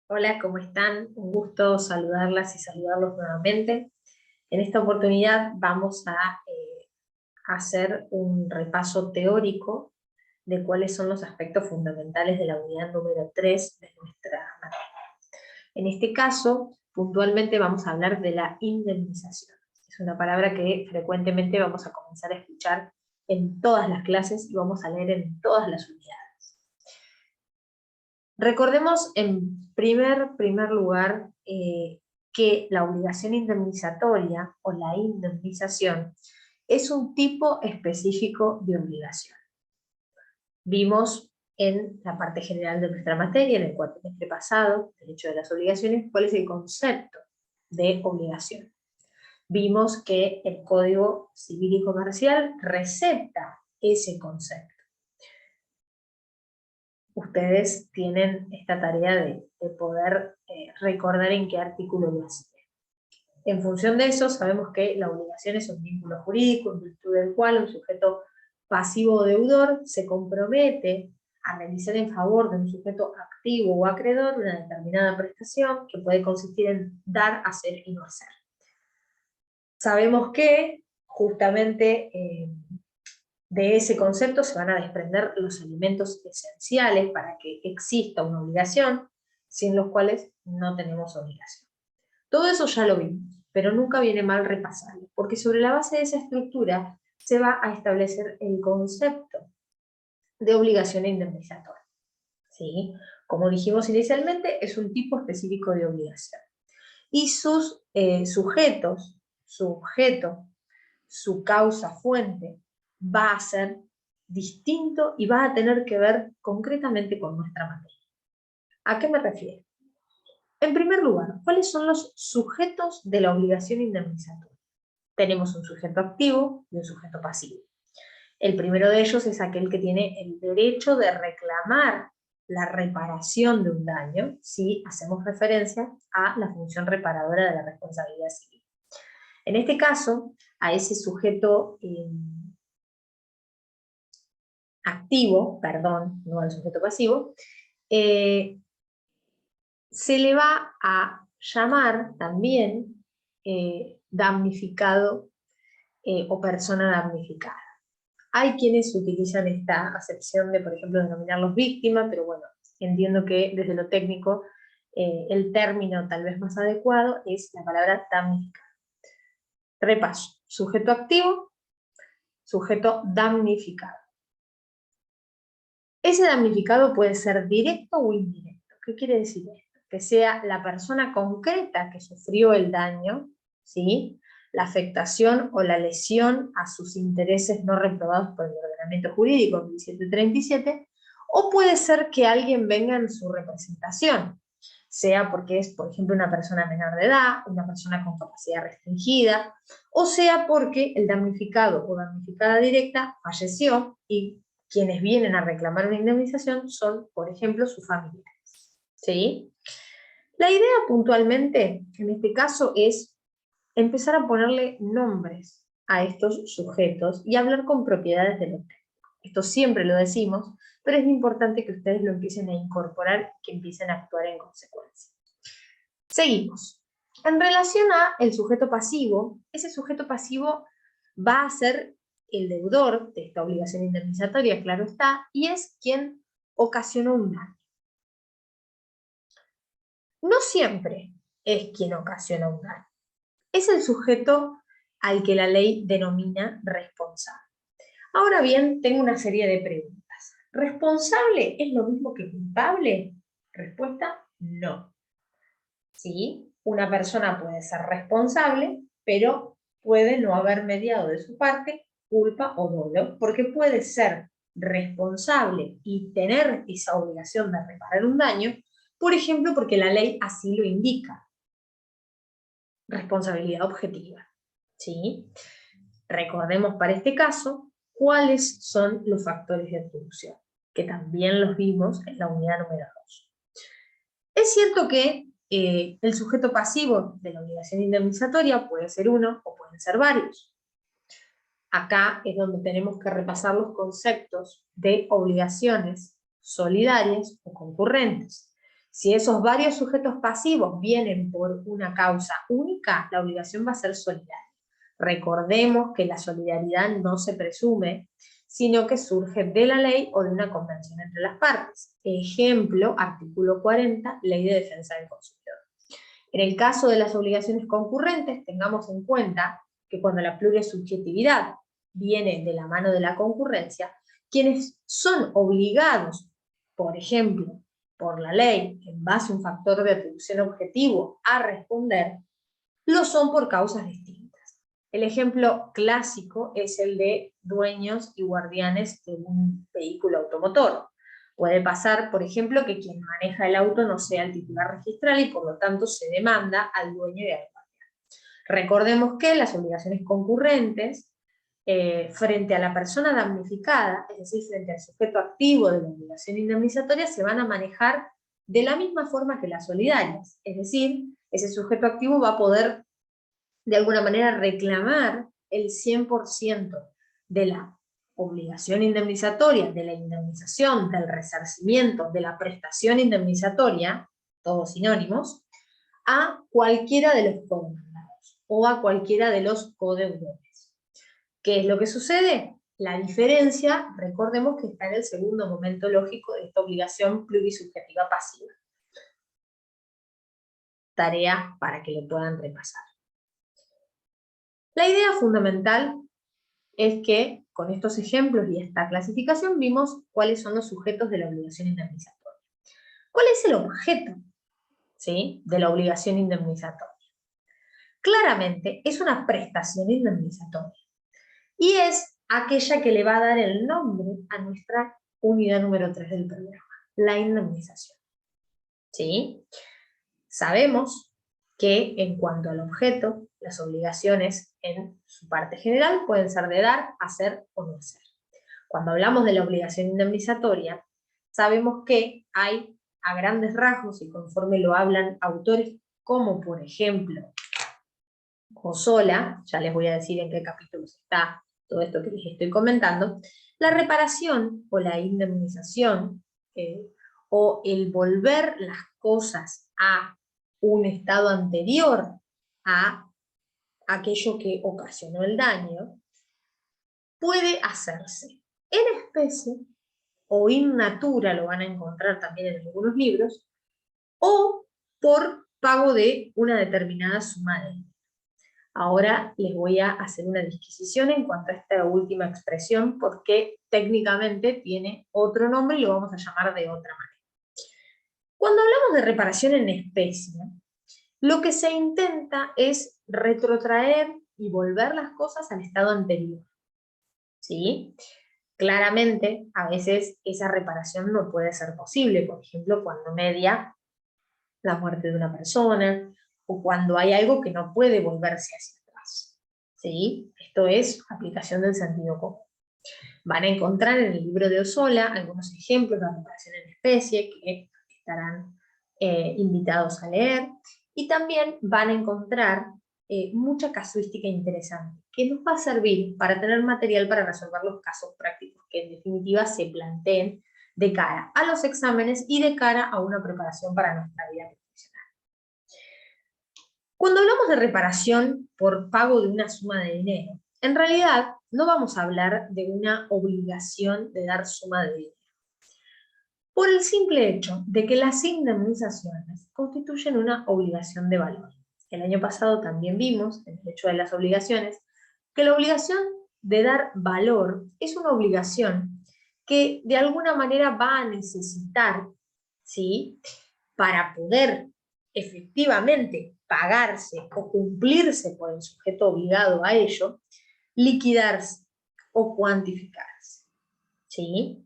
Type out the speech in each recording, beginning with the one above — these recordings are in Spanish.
Hola, ¿cómo están? Un gusto saludarlas y saludarlos nuevamente. En esta oportunidad vamos a hacer un repaso teórico de cuáles son los aspectos fundamentales de la unidad número 3 de nuestra materia. En este caso, puntualmente vamos a hablar de la indemnización. Es una palabra que frecuentemente vamos a comenzar a escuchar en todas las clases y vamos a leer en todas las unidades. Recordemos en primer lugar que la obligación indemnizatoria o la indemnización es un tipo específico de obligación. Vimos en la parte general de nuestra materia, en el cuatrimestre pasado, Derecho de las Obligaciones, cuál es el concepto de obligación. Vimos que el Código Civil y Comercial recepta ese concepto. Ustedes tienen esta tarea de poder recordar en qué artículo lo hacen. En función de eso, sabemos que la obligación es un vínculo jurídico en virtud del cual un sujeto pasivo o deudor se compromete a realizar en favor de un sujeto activo o acreedor una determinada prestación que puede consistir en dar, hacer y no hacer. Sabemos que justamente de ese concepto se van a desprender los elementos esenciales para que exista una obligación, sin los cuales no tenemos obligación. Todo eso ya lo vimos, pero nunca viene mal repasarlo, porque sobre la base de esa estructura se va a establecer el concepto de obligación indemnizatoria. ¿Sí? Como dijimos inicialmente, es un tipo específico de obligación. Y sus sujetos, su objeto, su causa fuente, va a ser distinto y va a tener que ver concretamente con nuestra materia. ¿A qué me refiero? En primer lugar, ¿cuáles son los sujetos de la obligación indemnizatoria? Tenemos un sujeto activo y un sujeto pasivo. El primero de ellos es aquel que tiene el derecho de reclamar la reparación de un daño, si hacemos referencia a la función reparadora de la responsabilidad civil. En este caso, a ese sujeto activo, perdón, no al sujeto pasivo, se le va a llamar también damnificado o persona damnificada. Hay quienes utilizan esta acepción de, por ejemplo, denominarlos víctimas, pero bueno, entiendo que desde lo técnico el término tal vez más adecuado es la palabra damnificado. Repaso, sujeto activo, sujeto damnificado. Ese damnificado puede ser directo o indirecto. ¿Qué quiere decir esto? Que sea la persona concreta que sufrió el daño, ¿sí? La afectación o la lesión a sus intereses no reprobados por el ordenamiento jurídico 1737, o puede ser que alguien venga en su representación, sea porque es, por ejemplo, una persona menor de edad, una persona con capacidad restringida, o sea porque el damnificado o damnificada directa falleció y quienes vienen a reclamar una indemnización son, por ejemplo, sus familiares. ¿Sí? La idea puntualmente, en este caso, es empezar a ponerle nombres a estos sujetos y hablar con propiedades de lo técnico. Esto siempre lo decimos, pero es importante que ustedes lo empiecen a incorporar y que empiecen a actuar en consecuencia. Seguimos. En relación a el sujeto pasivo, ese sujeto pasivo va a ser el deudor de esta obligación indemnizatoria, claro está, y es quien ocasionó un daño. No siempre es quien ocasiona un daño. Es el sujeto al que la ley denomina responsable. Ahora bien, tengo una serie de preguntas. ¿Responsable es lo mismo que culpable? Respuesta, no. ¿Sí? Una persona puede ser responsable, pero puede no haber mediado de su parte culpa o dolo, porque puede ser responsable y tener esa obligación de reparar un daño, por ejemplo, porque la ley así lo indica. Responsabilidad objetiva. ¿Sí? Recordemos para este caso cuáles son los factores de atribución, que también los vimos en la unidad número 2. Es cierto que el sujeto pasivo de la obligación indemnizatoria puede ser uno o pueden ser varios. Acá es donde tenemos que repasar los conceptos de obligaciones solidarias o concurrentes. Si esos varios sujetos pasivos vienen por una causa única, la obligación va a ser solidaria. Recordemos que la solidaridad no se presume, sino que surge de la ley o de una convención entre las partes. Ejemplo, artículo 40, Ley de Defensa del Consumidor. En el caso de las obligaciones concurrentes, tengamos en cuenta que cuando la plurisubjetividad viene de la mano de la concurrencia, quienes son obligados, por ejemplo, por la ley, en base a un factor de atribución objetivo, a responder, lo son por causas distintas. El ejemplo clásico es el de dueños y guardianes de un vehículo automotor. Puede pasar, por ejemplo, que quien maneja el auto no sea el titular registral y por lo tanto se demanda al dueño y al guardián. Recordemos que las obligaciones concurrentes frente a la persona damnificada, es decir, frente al sujeto activo de la obligación indemnizatoria, se van a manejar de la misma forma que las solidarias. Es decir, ese sujeto activo va a poder de alguna manera reclamar el 100% de la obligación indemnizatoria, de la indemnización, del resarcimiento, de la prestación indemnizatoria, todos sinónimos, a cualquiera de los codemandados o a cualquiera de los codeudores. ¿Qué es lo que sucede? La diferencia, recordemos que está en el segundo momento lógico de esta obligación plurisubjetiva pasiva. Tarea para que lo puedan repasar. La idea fundamental es que con estos ejemplos y esta clasificación vimos cuáles son los sujetos de la obligación indemnizatoria. ¿Cuál es el objeto, ¿sí?, de la obligación indemnizatoria? Claramente es una prestación indemnizatoria y es aquella que le va a dar el nombre a nuestra unidad número 3 del programa, la indemnización. ¿Sí? Sabemos que en cuanto al objeto, las obligaciones en su parte general pueden ser de dar, hacer o no hacer. Cuando hablamos de la obligación indemnizatoria, sabemos que hay a grandes rasgos, y conforme lo hablan autores como por ejemplo Osola, ya les voy a decir en qué capítulos está todo esto que les estoy comentando, la reparación o la indemnización o el volver las cosas a un estado anterior a aquello que ocasionó el daño, puede hacerse en especie o in natura, lo van a encontrar también en algunos libros, o por pago de una determinada suma de dinero. Ahora les voy a hacer una disquisición en cuanto a esta última expresión, porque técnicamente tiene otro nombre y lo vamos a llamar de otra manera. Cuando hablamos de reparación en especie, lo que se intenta es retrotraer y volver las cosas al estado anterior. ¿Sí? Claramente, a veces esa reparación no puede ser posible, por ejemplo, cuando media la muerte de una persona, o cuando hay algo que no puede volverse hacia atrás. ¿Sí? Esto es aplicación del sentido común. Van a encontrar en el libro de Osola algunos ejemplos de reparación en especie que estarán invitados a leer, y también van a encontrar mucha casuística interesante, que nos va a servir para tener material para resolver los casos prácticos que en definitiva se planteen de cara a los exámenes y de cara a una preparación para nuestra vida profesional. Cuando hablamos de reparación por pago de una suma de dinero, en realidad no vamos a hablar de una obligación de dar suma de dinero, por el simple hecho de que las indemnizaciones constituyen una obligación de valor. El año pasado también vimos, en el hecho de las obligaciones, que la obligación de dar valor es una obligación que de alguna manera va a necesitar, ¿sí?, para poder efectivamente pagarse o cumplirse por el sujeto obligado a ello, liquidarse o cuantificarse. ¿Sí?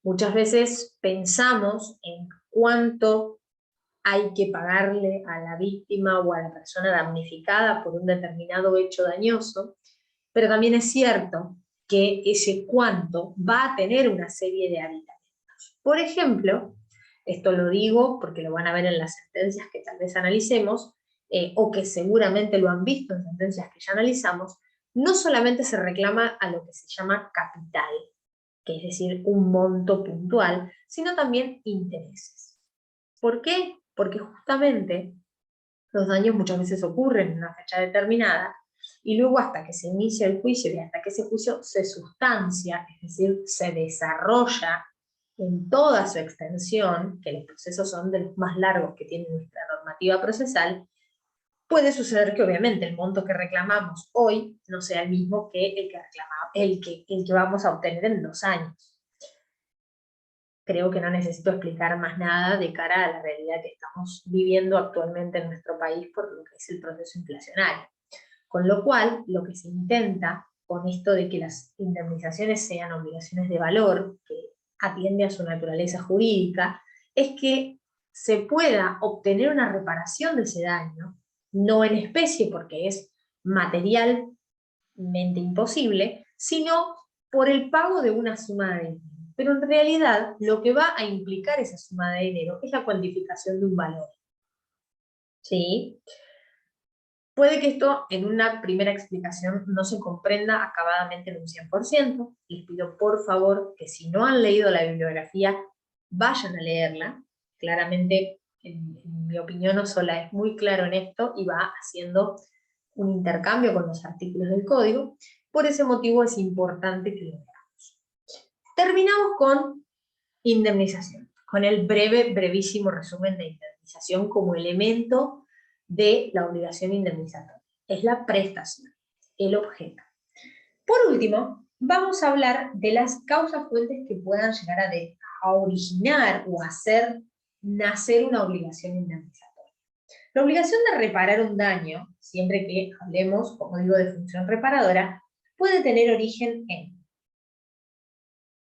Muchas veces pensamos en cuánto hay que pagarle a la víctima o a la persona damnificada por un determinado hecho dañoso, pero también es cierto que ese cuánto va a tener una serie de aditamentos. Por ejemplo, esto lo digo porque lo van a ver en las sentencias que tal vez analicemos, o que seguramente lo han visto en sentencias que ya analizamos, no solamente se reclama a lo que se llama capital, que es decir, un monto puntual, sino también intereses. ¿Por qué? Porque justamente los daños muchas veces ocurren en una fecha determinada y luego hasta que se inicia el juicio y hasta que ese juicio se sustancia, es decir, se desarrolla en toda su extensión, que los procesos son de los más largos que tiene nuestra normativa procesal, puede suceder que obviamente el monto que reclamamos hoy no sea el mismo que el que vamos a obtener en 2 años. Creo que no necesito explicar más nada de cara a la realidad que estamos viviendo actualmente en nuestro país por lo que es el proceso inflacionario. Con lo cual, lo que se intenta con esto de que las indemnizaciones sean obligaciones de valor, que atiende a su naturaleza jurídica, es que se pueda obtener una reparación de ese daño, no en especie porque es materialmente imposible, sino por el pago de una suma de dinero. Pero en realidad lo que va a implicar esa suma de dinero es la cuantificación de un valor. ¿Sí? Puede que esto en una primera explicación no se comprenda acabadamente en un 100%. Les pido por favor que si no han leído la bibliografía, vayan a leerla. Claramente, en mi opinión, Osola es muy claro en esto y va haciendo un intercambio con los artículos del código. Por ese motivo es importante que lo veamos. Terminamos con indemnización, con el brevísimo resumen de indemnización como elemento de la obligación indemnizatoria. Es la prestación, el objeto. Por último, vamos a hablar de las causas fuentes que puedan llegar a originar o hacer nacer una obligación indemnizatoria. La obligación de reparar un daño, siempre que hablemos, como digo, de función reparadora, puede tener origen en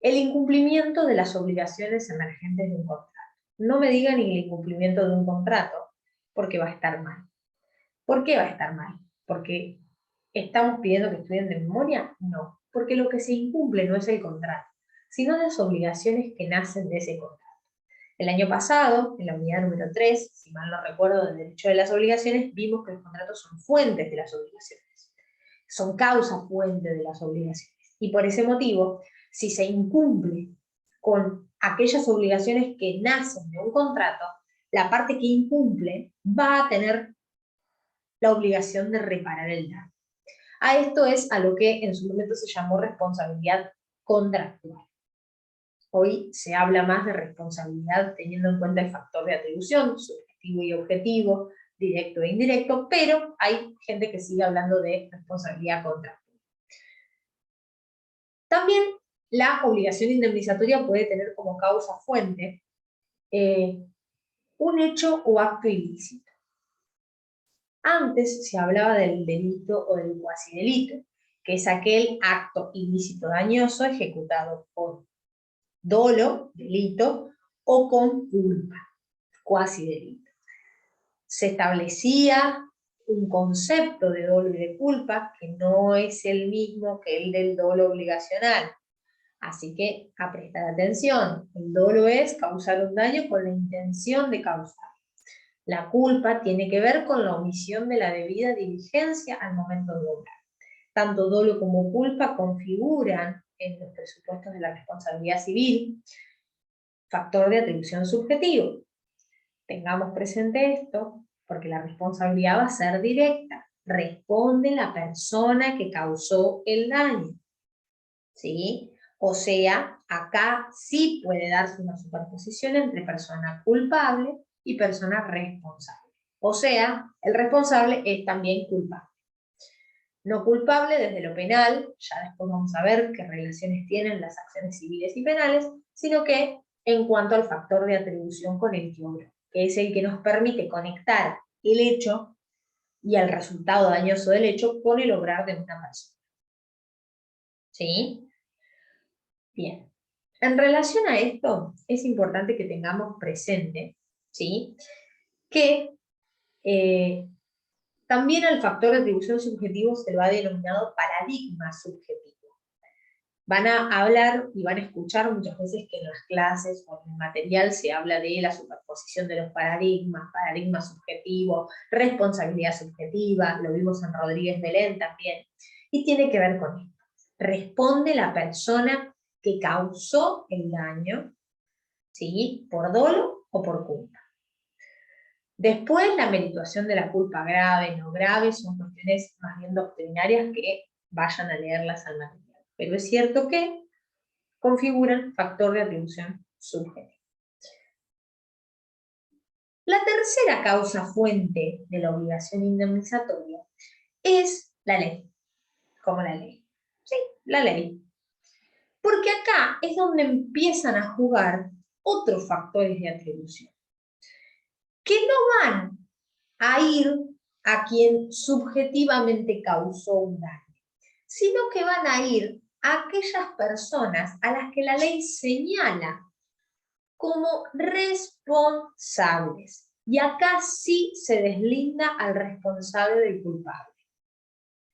el incumplimiento de las obligaciones emergentes de un contrato. No me digan el incumplimiento de un contrato, porque va a estar mal. ¿Por qué va a estar mal? ¿Porque estamos pidiendo que estudien de memoria? No, porque lo que se incumple no es el contrato, sino las obligaciones que nacen de ese contrato. El año pasado, en la unidad número 3, si mal no recuerdo, del derecho de las obligaciones, vimos que los contratos son fuentes de las obligaciones. Son causa fuente de las obligaciones. Y por ese motivo, si se incumple con aquellas obligaciones que nacen de un contrato, la parte que incumple va a tener la obligación de reparar el daño. A esto es a lo que en su momento se llamó responsabilidad contractual. Hoy se habla más de responsabilidad teniendo en cuenta el factor de atribución, subjetivo y objetivo, directo e indirecto, pero hay gente que sigue hablando de responsabilidad contractual. También la obligación indemnizatoria puede tener como causa fuente un hecho o acto ilícito. Antes se hablaba del delito o del cuasidelito, que es aquel acto ilícito dañoso ejecutado con dolo, delito, o con culpa, cuasidelito. Se establecía un concepto de dolo y de culpa que no es el mismo que el del dolo obligacional. Así que a prestar atención, el dolo es causar un daño con la intención de causar. La culpa tiene que ver con la omisión de la debida diligencia al momento de obrar. Tanto dolo como culpa configuran en los presupuestos de la responsabilidad civil factor de atribución subjetivo. Tengamos presente esto, porque la responsabilidad va a ser directa. Responde la persona que causó el daño. ¿Sí? O sea, acá sí puede darse una superposición entre persona culpable y persona responsable. O sea, el responsable es también culpable. No culpable desde lo penal, ya después vamos a ver qué relaciones tienen las acciones civiles y penales, sino que en cuanto al factor de atribución con el que obró, que es el que nos permite conectar el hecho y el resultado dañoso del hecho con el obrar de una persona. ¿Sí? Bien. En relación a esto, es importante que tengamos presente, ¿sí?, que también al factor de atribución subjetivo se lo ha denominado paradigma subjetivo. Van a hablar y van a escuchar muchas veces que en las clases o en el material se habla de la superposición de los paradigmas, paradigma subjetivo, responsabilidad subjetiva, lo vimos en Rodríguez Belén también, y tiene que ver con esto. Responde la persona que causó el daño, ¿sí?, por dolo o por culpa. Después, la merituación de la culpa grave, no grave, son cuestiones más bien doctrinarias que vayan a leerlas al material. Pero es cierto que configuran factor de atribución subjetiva. La tercera causa fuente de la obligación indemnizatoria es la ley, como la ley. Sí, la ley. Porque acá es donde empiezan a jugar otros factores de atribución, que no van a ir a quien subjetivamente causó un daño, sino que van a ir a aquellas personas a las que la ley señala como responsables. Y acá sí se deslinda al responsable del culpable.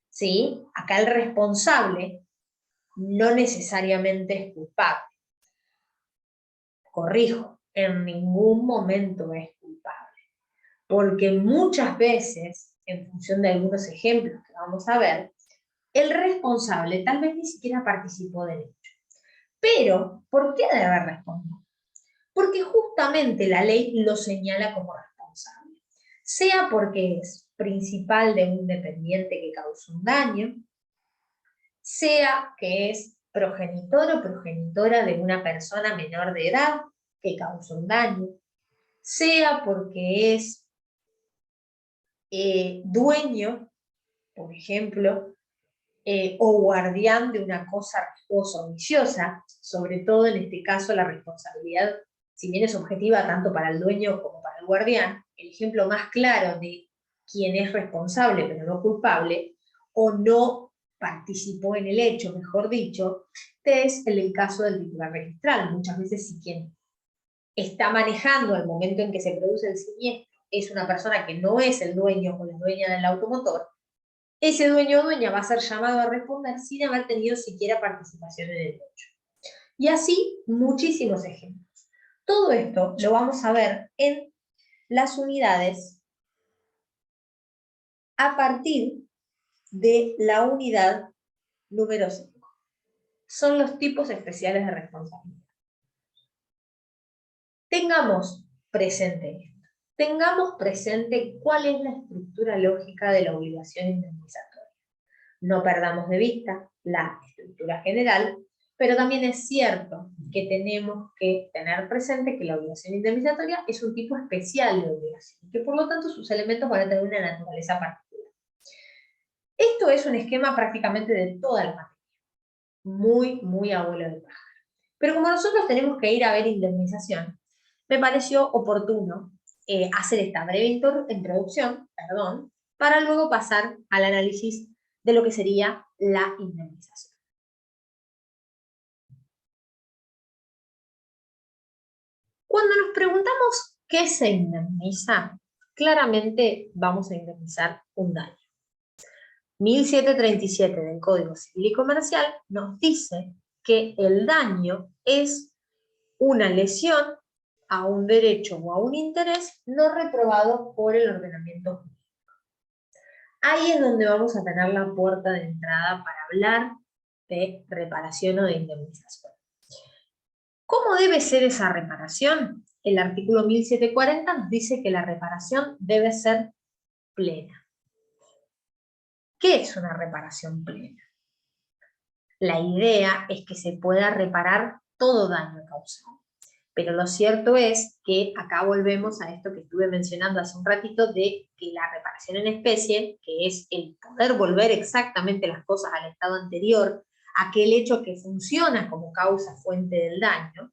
¿Sí? Acá el responsable no necesariamente es culpable. Corrijo, en ningún momento es culpable. Porque muchas veces, en función de algunos ejemplos que vamos a ver, el responsable tal vez ni siquiera participó del hecho. Pero, ¿por qué debe responder? Porque justamente la ley lo señala como responsable. Sea porque es principal de un dependiente que causó un daño, sea que es progenitor o progenitora de una persona menor de edad que causó un daño, sea porque es dueño, por ejemplo, o guardián de una cosa riesgosa o viciosa, sobre todo en este caso la responsabilidad, si bien es objetiva tanto para el dueño como para el guardián, el ejemplo más claro de quien es responsable pero no culpable, o no participó en el hecho, mejor dicho, es el caso del titular registral. Muchas veces si quien está manejando al momento en que se produce el siniestro es una persona que no es el dueño o la dueña del automotor, ese dueño o dueña va a ser llamado a responder sin haber tenido siquiera participación en el hecho. Y así muchísimos ejemplos. Todo esto lo vamos a ver en las unidades a partir de la unidad número 5. Son los tipos especiales de responsabilidad. Tengamos presente esto. Tengamos presente cuál es la estructura lógica de la obligación indemnizatoria. No perdamos de vista la estructura general, pero también es cierto que tenemos que tener presente que la obligación indemnizatoria es un tipo especial de obligación, que por lo tanto sus elementos van a tener una naturaleza particular. Esto es un esquema prácticamente de toda la materia, muy abuelo de pájaro. Pero como nosotros tenemos que ir a ver indemnización, me pareció oportuno hacer esta breve introducción, para luego pasar al análisis de lo que sería la indemnización. Cuando nos preguntamos qué se indemniza, claramente vamos a indemnizar un daño. 1737 del Código Civil y Comercial nos dice que el daño es una lesión a un derecho o a un interés no reprobado por el ordenamiento jurídico. Ahí es donde vamos a tener la puerta de entrada para hablar de reparación o de indemnización. ¿Cómo debe ser esa reparación? El artículo 1740 nos dice que la reparación debe ser plena. ¿Qué es una reparación plena? La idea es que se pueda reparar todo daño causado. Pero lo cierto es que acá volvemos a esto que estuve mencionando hace un ratito de que la reparación en especie, que es el poder volver exactamente las cosas al estado anterior, aquel hecho que funciona como causa fuente del daño,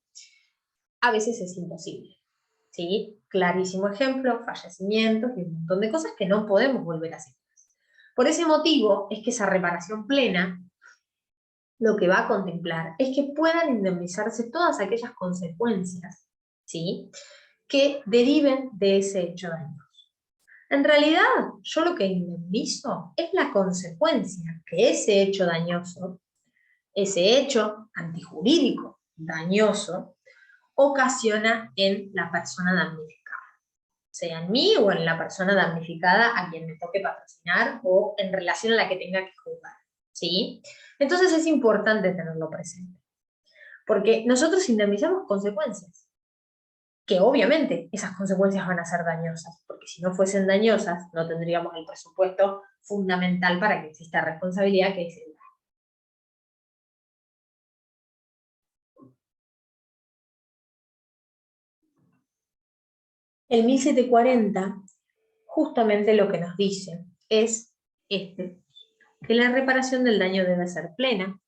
a veces es imposible. ¿Sí? Clarísimo ejemplo, fallecimientos y un montón de cosas que no podemos volver a hacer. Por ese motivo es que esa reparación plena lo que va a contemplar es que puedan indemnizarse todas aquellas consecuencias, ¿sí?, que deriven de ese hecho dañoso. En realidad, yo lo que indemnizo es la consecuencia que ese hecho dañoso, ese hecho antijurídico dañoso, ocasiona en la persona damnificada, sea en mí o en la persona damnificada a quien me toque patrocinar o en relación a la que tenga que juzgar, ¿sí? Entonces es importante tenerlo presente, porque nosotros indemnizamos consecuencias. que obviamente esas consecuencias van a ser dañosas, porque si no fuesen dañosas, no tendríamos el presupuesto fundamental para que exista responsabilidad, que es el gasto. El 1740, justamente lo que nos dice es que la reparación del daño debe ser plena,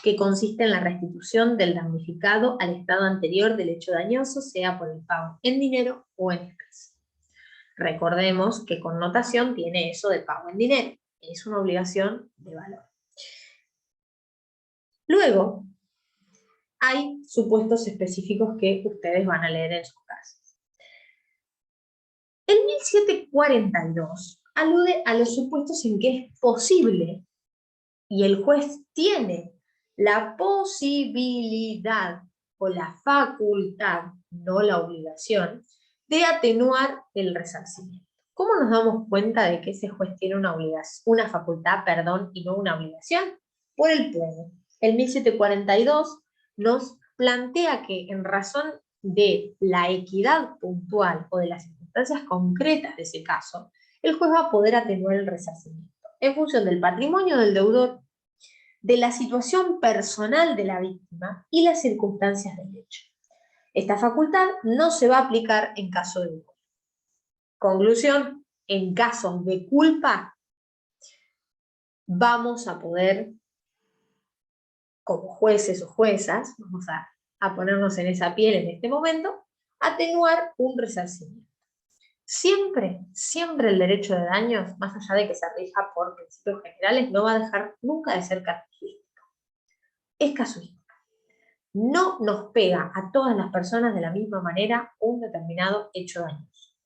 que consiste en la restitución del damnificado al estado anterior del hecho dañoso, sea por el pago en dinero o en especie. Recordemos que connotación tiene eso de pago en dinero, es una obligación de valor. Luego, hay supuestos específicos que ustedes van a leer en sus casas. El 1742 alude a los supuestos en que es posible y el juez tiene la posibilidad o la facultad, no la obligación, de atenuar el resarcimiento. ¿Cómo nos damos cuenta de que ese juez tiene una facultad, y no una obligación? Por el puede. El 1742 nos plantea que en razón de la equidad puntual o de las circunstancias concretas de ese caso, el juez va a poder atenuar el resarcimiento en función del patrimonio del deudor, de la situación personal de la víctima y las circunstancias del hecho. Esta facultad no se va a aplicar en caso de culpa. Conclusión, en casos de culpa, vamos a poder, como jueces o juezas, vamos a ponernos en esa piel en este momento, atenuar un resarcimiento. Siempre, siempre el derecho de daños, más allá de que se rija por principios generales, no va a dejar nunca de ser casuístico. Es casuístico. No nos pega a todas las personas de la misma manera un determinado hecho dañoso.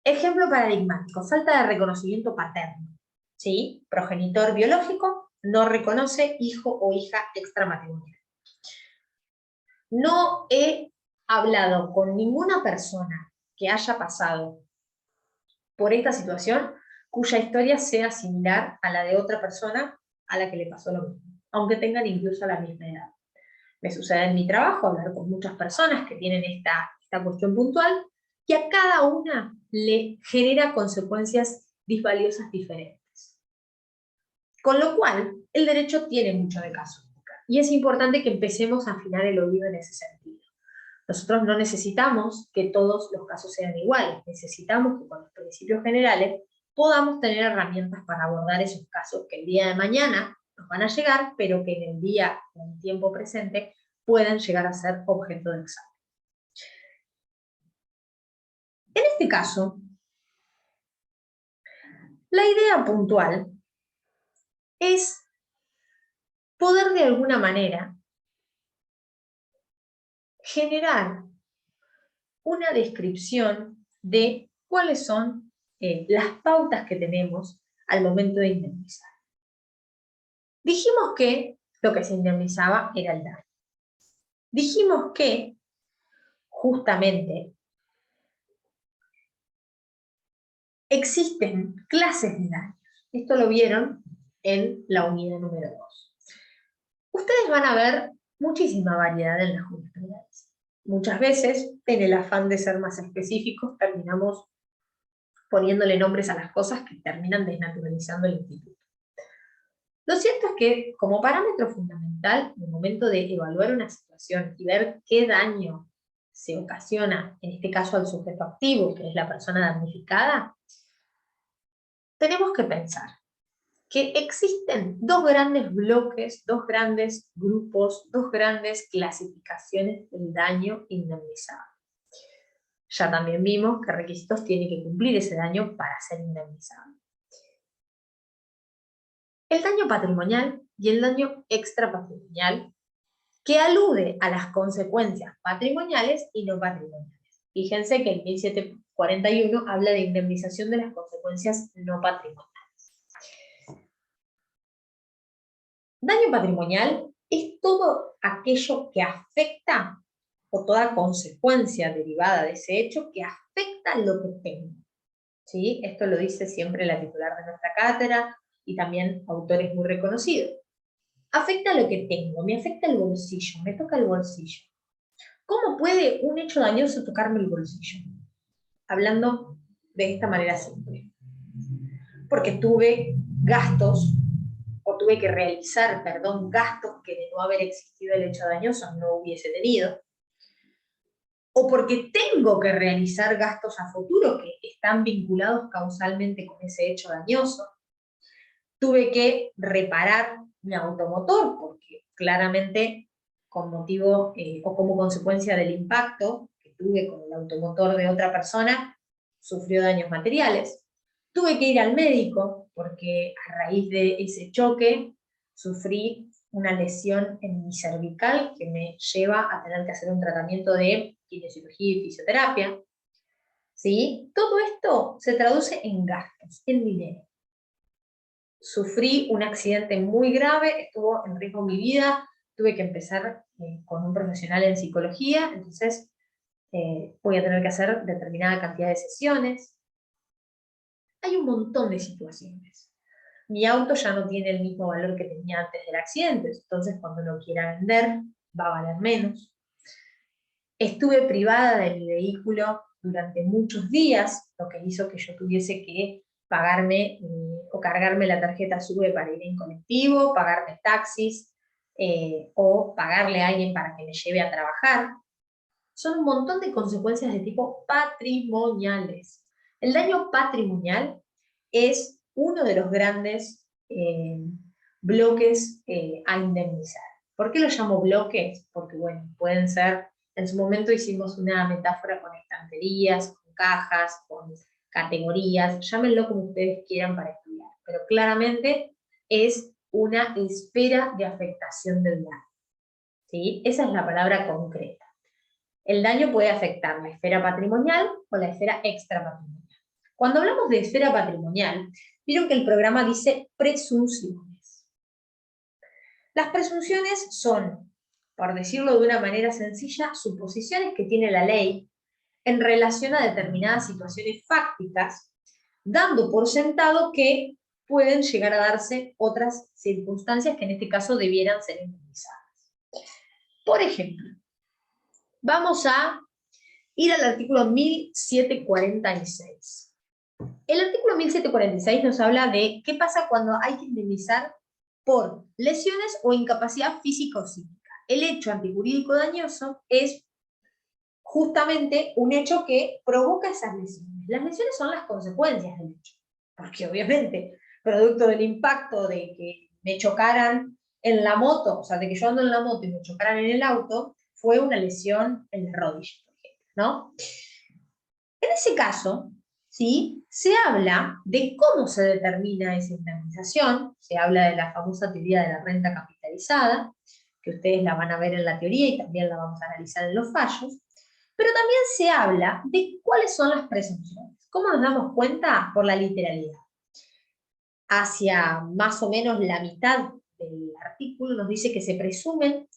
Ejemplo paradigmático, falta de reconocimiento paterno. ¿Sí? Progenitor biológico no reconoce hijo o hija extramatrimonial. No he hablado con ninguna persona que haya pasado por esta situación cuya historia sea similar a la de otra persona a la que le pasó lo mismo, aunque tengan incluso la misma edad. Me sucede en mi trabajo hablar con muchas personas que tienen esta cuestión puntual y a cada una le genera consecuencias disvaliosas diferentes. Con lo cual, el derecho tiene mucho de caso. Y es importante que empecemos a afinar el oído en ese sentido. Nosotros no necesitamos que todos los casos sean iguales, necesitamos que con los principios generales podamos tener herramientas para abordar esos casos que el día de mañana nos van a llegar, pero que en el día o en el tiempo presente puedan llegar a ser objeto de examen. En este caso, la idea puntual es poder de alguna manera generar una descripción de cuáles son las pautas que tenemos al momento de indemnizar. Dijimos que lo que se indemnizaba era el daño. Dijimos que, justamente, existen clases de daños. Esto lo vieron en la unidad número 2. Ustedes van a ver muchísima variedad en las jurisprudencias. Muchas veces, en el afán de ser más específicos, terminamos poniéndole nombres a las cosas que terminan desnaturalizando el instituto. Lo cierto es que, como parámetro fundamental, en el momento de evaluar una situación y ver qué daño se ocasiona, en este caso al sujeto activo, que es la persona damnificada, tenemos que pensar que existen dos grandes bloques, dos grandes grupos, dos grandes clasificaciones del daño indemnizado. Ya también vimos qué requisitos tiene que cumplir ese daño para ser indemnizado. El daño patrimonial y el daño extrapatrimonial, que alude a las consecuencias patrimoniales y no patrimoniales. Fíjense que el 1741 habla de indemnización de las consecuencias no patrimoniales. Daño patrimonial es todo aquello que afecta o toda consecuencia derivada de ese hecho que afecta lo que tengo. ¿Sí? Esto lo dice siempre la titular de nuestra cátedra y también autores muy reconocidos. Afecta lo que tengo, me afecta el bolsillo, me toca el bolsillo. ¿Cómo puede un hecho dañoso tocarme el bolsillo? Hablando de esta manera simple. Porque tuve gastos, o tuve que realizar, perdón, gastos que de no haber existido el hecho dañoso no hubiese tenido, o porque tengo que realizar gastos a futuro que están vinculados causalmente con ese hecho dañoso. Tuve que reparar mi automotor, porque claramente con motivo o como consecuencia del impacto que tuve con el automotor de otra persona, sufrió daños materiales. Tuve que ir al médico, porque a raíz de ese choque sufrí una lesión en mi cervical que me lleva a tener que hacer un tratamiento de kinesiología y fisioterapia. ¿Sí? Todo esto se traduce en gastos, en dinero. Sufrí un accidente muy grave, estuvo en riesgo mi vida, tuve que empezar con un profesional en psicología, entonces voy a tener que hacer determinada cantidad de sesiones. Hay un montón de situaciones. Mi auto ya no tiene el mismo valor que tenía antes del accidente, entonces cuando lo quiera vender va a valer menos. Estuve privada de mi vehículo durante muchos días, lo que hizo que yo tuviese que pagarme o cargarme la tarjeta SUBE para ir en colectivo, pagarme taxis o pagarle a alguien para que me lleve a trabajar. Son un montón de consecuencias de tipo patrimoniales. El daño patrimonial es uno de los grandes bloques a indemnizar. ¿Por qué lo llamo bloques? Porque, bueno, pueden ser, en su momento hicimos una metáfora con estanterías, con cajas, con categorías, llámenlo como ustedes quieran para estudiar, pero claramente es una esfera de afectación del daño. ¿Sí? Esa es la palabra concreta. El daño puede afectar la esfera patrimonial o la esfera extrapatrimonial. Cuando hablamos de esfera patrimonial, vieron que el programa dice presunciones. Las presunciones son, por decirlo de una manera sencilla, suposiciones que tiene la ley en relación a determinadas situaciones fácticas, dando por sentado que pueden llegar a darse otras circunstancias que en este caso debieran ser indemnizadas. Por ejemplo, vamos a ir al artículo 1746. El artículo 1746 nos habla de qué pasa cuando hay que indemnizar por lesiones o incapacidad física o psíquica. El hecho antijurídico dañoso es justamente un hecho que provoca esas lesiones. Las lesiones son las consecuencias del hecho, porque obviamente, producto del impacto de que me chocaran en la moto, o sea, de que yo ando en la moto y me chocaran en el auto, fue una lesión en la rodilla, por ejemplo, ¿no? En ese caso, ¿sí? Se habla de cómo se determina esa indemnización, se habla de la famosa teoría de la renta capitalizada, que ustedes la van a ver en la teoría y también la vamos a analizar en los fallos, pero también se habla de cuáles son las presunciones. ¿Cómo nos damos cuenta? Por la literalidad. Hacia más o menos la mitad del artículo nos dice que se presumen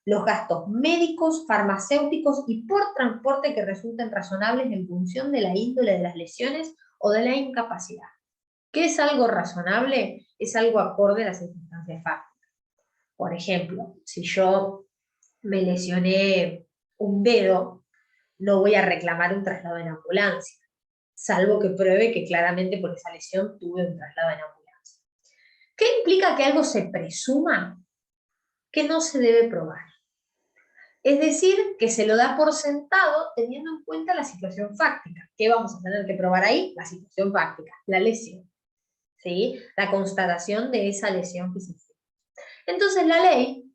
los gastos médicos, farmacéuticos y por transporte que resulten razonables en función de la índole de las lesiones o de la incapacidad. ¿Qué es algo razonable? Es algo acorde a las circunstancias fácticas. Por ejemplo, si yo me lesioné un dedo, no voy a reclamar un traslado en ambulancia, salvo que pruebe que claramente por esa lesión tuve un traslado en ambulancia. ¿Qué implica que algo se presuma? Que no se debe probar. Es decir, que se lo da por sentado teniendo en cuenta la situación fáctica. ¿Qué vamos a tener que probar ahí? La situación fáctica, la lesión. ¿Sí? La constatación de esa lesión que se hizo. Entonces la ley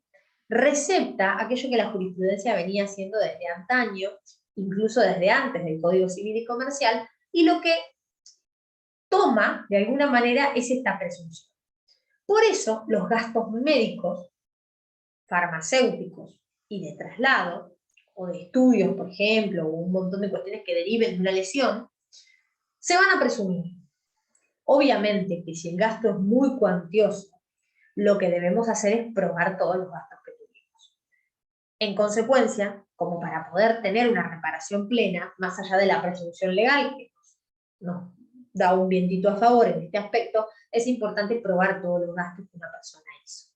recepta aquello que la jurisprudencia venía haciendo desde antaño, incluso desde antes del Código Civil y Comercial, y lo que toma, de alguna manera, es esta presunción. Por eso, los gastos médicos, farmacéuticos y de traslado, o de estudios, por ejemplo, o un montón de cuestiones que deriven de una lesión, se van a presumir. Obviamente que si el gasto es muy cuantioso, lo que debemos hacer es probar todos los gastos que tuvimos. En consecuencia, como para poder tener una reparación plena, más allá de la presunción legal, que nos da un vientito a favor en este aspecto, es importante probar todos los gastos que una persona hizo.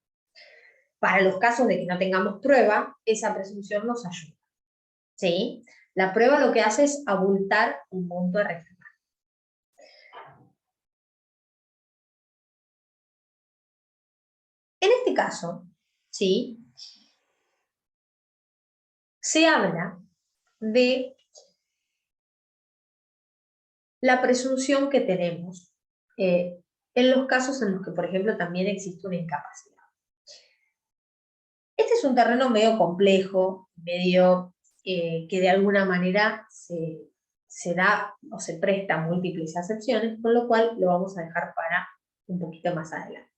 Para los casos de que no tengamos prueba, esa presunción nos ayuda. ¿sí? La prueba lo que hace es abultar un monto a reclamar. En este caso, ¿sí? Se habla de la presunción que tenemos en los casos en los que, por ejemplo, también existe una incapacidad. Este es un terreno medio complejo, medio que de alguna manera se da o se presta a múltiples acepciones, con lo cual lo vamos a dejar para un poquito más adelante.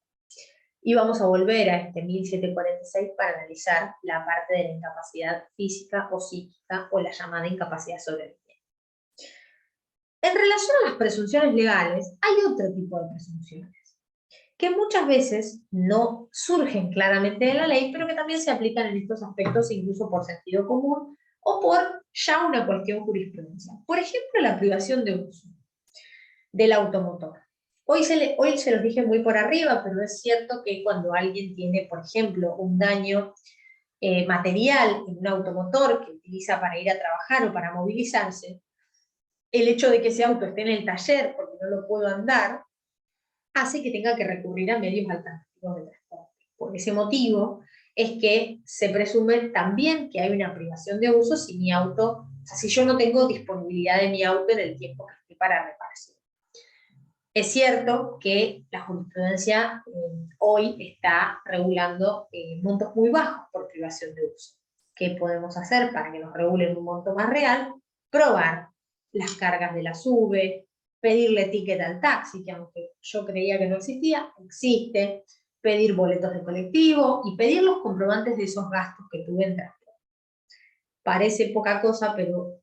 Y vamos a volver a este 1746 para analizar la parte de la incapacidad física o psíquica o la llamada incapacidad sobreviviente. En relación a las presunciones legales, hay otro tipo de presunciones que muchas veces no surgen claramente de la ley, pero que también se aplican en estos aspectos incluso por sentido común o por ya una cuestión jurisprudencial. Por ejemplo, la privación de uso del automotor. Hoy se los dije muy por arriba, pero es cierto que cuando alguien tiene, por ejemplo, un daño material en un automotor que utiliza para ir a trabajar o para movilizarse, el hecho de que ese auto esté en el taller porque no lo puedo andar, hace que tenga que recurrir a medios alternativos de transporte. Por ese motivo es que se presume también que hay una privación de uso si mi auto, o sea, si yo no tengo disponibilidad de mi auto en el tiempo que esté para reparación. Es cierto que la jurisprudencia hoy está regulando montos muy bajos por privación de uso. ¿Qué podemos hacer para que nos regulen un monto más real? Probar las cargas de la SUBE, pedirle ticket al taxi, que aunque yo creía que no existía, existe, pedir boletos de colectivo y pedir los comprobantes de esos gastos que tuve en transporte. Parece poca cosa, pero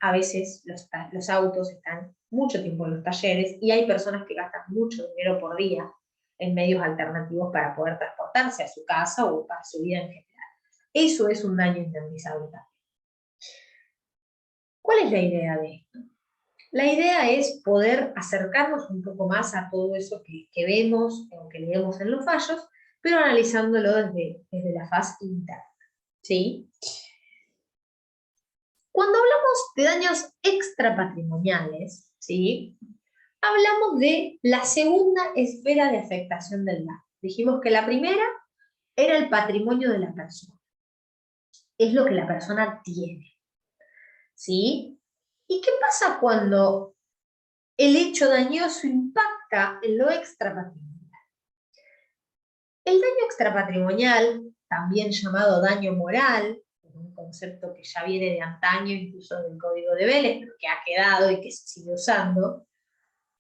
a veces los autos están mucho tiempo en los talleres y hay personas que gastan mucho dinero por día en medios alternativos para poder transportarse a su casa o para su vida en general. Eso es un daño indemnizable también. ¿Cuál es la idea de esto? La idea es poder acercarnos un poco más a todo eso que vemos o que leemos en los fallos, pero analizándolo desde la faz interna, ¿sí? Cuando hablamos de daños extrapatrimoniales, ¿sí? Hablamos de la segunda esfera de afectación del daño. Dijimos que la primera era el patrimonio de la persona. Es lo que la persona tiene, ¿sí? ¿Y qué pasa cuando el hecho dañoso impacta en lo extrapatrimonial? El daño extrapatrimonial, también llamado daño moral, un concepto que ya viene de antaño, incluso del Código de Vélez, pero que ha quedado y que se sigue usando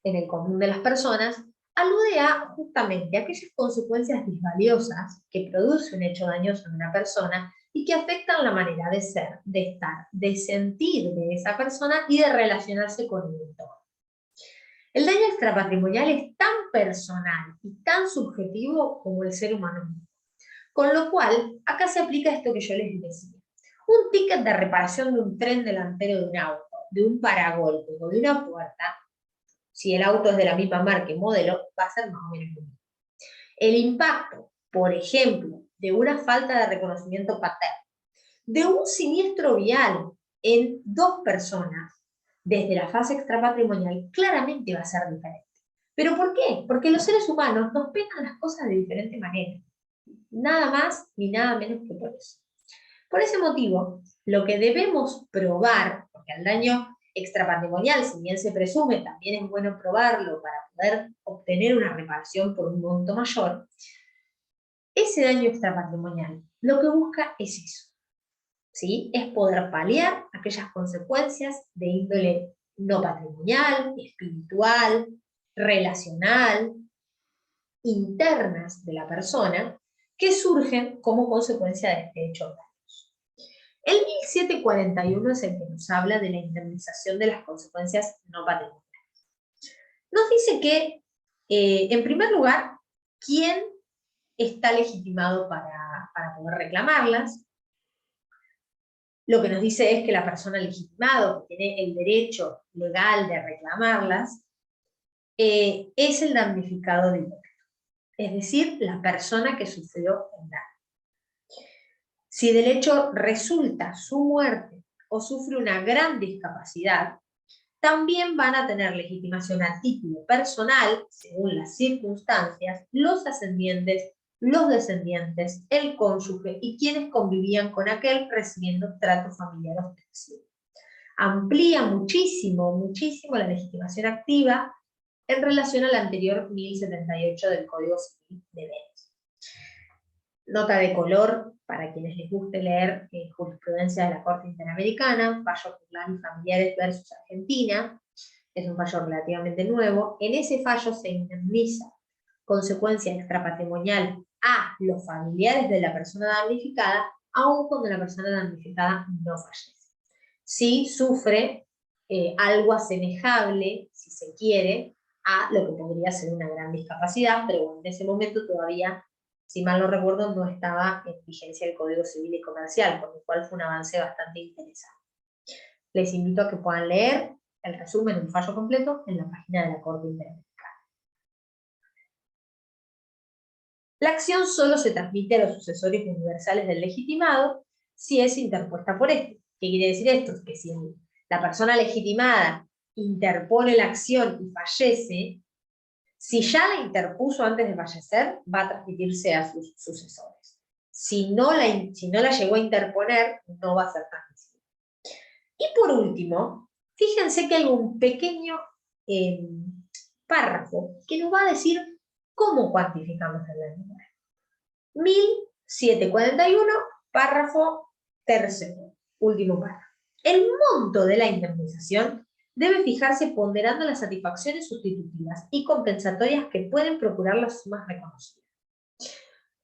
en el común de las personas, alude a justamente aquellas consecuencias disvaliosas que produce un hecho dañoso en una persona y que afectan la manera de ser, de estar, de sentir de esa persona y de relacionarse con el entorno. El daño extrapatrimonial es tan personal y tan subjetivo como el ser humano mismo. Con lo cual, acá se aplica esto que yo les decía. Un ticket de reparación de un tren delantero de un auto, de un paragolpe o de una puerta, si el auto es de la misma marca y modelo, va a ser más o menos lo mismo. El impacto, por ejemplo, de una falta de reconocimiento paterno, de un siniestro vial en dos personas, desde la fase extrapatrimonial, claramente va a ser diferente. ¿Pero por qué? Porque los seres humanos nos pegan las cosas de diferente manera. Nada más ni nada menos que por eso. Por ese motivo, lo que debemos probar, porque al daño extrapatrimonial, si bien se presume, también es bueno probarlo para poder obtener una reparación por un monto mayor, ese daño extrapatrimonial lo que busca es eso, ¿sí? Es poder paliar aquellas consecuencias de índole no patrimonial, espiritual, relacional, internas de la persona, que surgen como consecuencia de este hecho. El 1741 es el que nos habla de la indemnización de las consecuencias no patrimoniales. Nos dice que, en primer lugar, ¿quién está legitimado para poder reclamarlas? Lo que nos dice es que la persona legitimada, que tiene el derecho legal de reclamarlas, es el damnificado directo, es decir, la persona que sufrió el daño. Si del hecho resulta su muerte o sufre una gran discapacidad, también van a tener legitimación a título personal, según las circunstancias, los ascendientes, los descendientes, el cónyuge y quienes convivían con aquel recibiendo trato familiar ostensivo. Amplía muchísimo, muchísimo la legitimación activa en relación al anterior 1078 del Código Civil de Venus. Nota de color, para quienes les guste leer jurisprudencia de la Corte Interamericana, fallo Furlan y Familiares versus Argentina, es un fallo relativamente nuevo. En ese fallo se indemniza consecuencia extrapatrimonial a los familiares de la persona damnificada, aun cuando la persona damnificada no fallece. Sí sufre algo asemejable, si se quiere, a lo que podría ser una gran discapacidad, pero bueno, en ese momento todavía, si mal no recuerdo, no estaba en vigencia el Código Civil y Comercial, por lo cual fue un avance bastante interesante. Les invito a que puedan leer el resumen del fallo completo en la página de la Corte Interamericana. La acción solo se transmite a los sucesores universales del legitimado si es interpuesta por este. ¿Qué quiere decir esto? Que si la persona legitimada interpone la acción y fallece, si ya la interpuso antes de fallecer, va a transmitirse a sus sucesores. Si no la llegó a interponer, no va a ser transmisible. Y por último, fíjense que hay un pequeño párrafo que nos va a decir cómo cuantificamos el daño moral. 1741, párrafo tercero, último párrafo. El monto de la indemnización debe fijarse ponderando las satisfacciones sustitutivas y compensatorias que pueden procurar las sumas reconocidas.